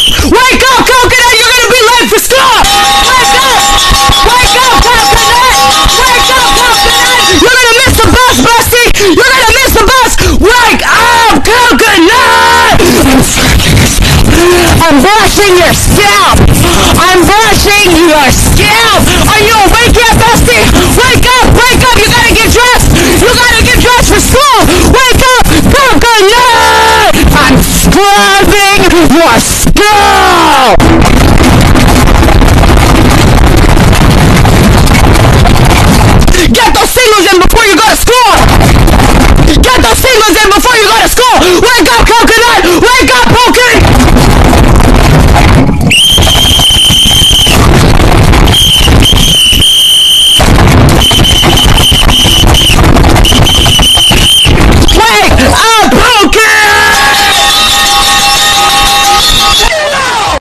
Wake up, Coconut! You're gonna be late for school! Wake up! Wake up, Coconut! Wake up, Coconut! You're gonna miss the bus, Busty! You're gonna miss the bus! Wake up, Coconut! I'm brushing your scalp! I'm brushing your scalp! Are you awake yet, Busty? Wake up! Wake up! You gotta get dressed! You gotta get dressed for school! Wake up! Coconut! I'm scrubbing your skull!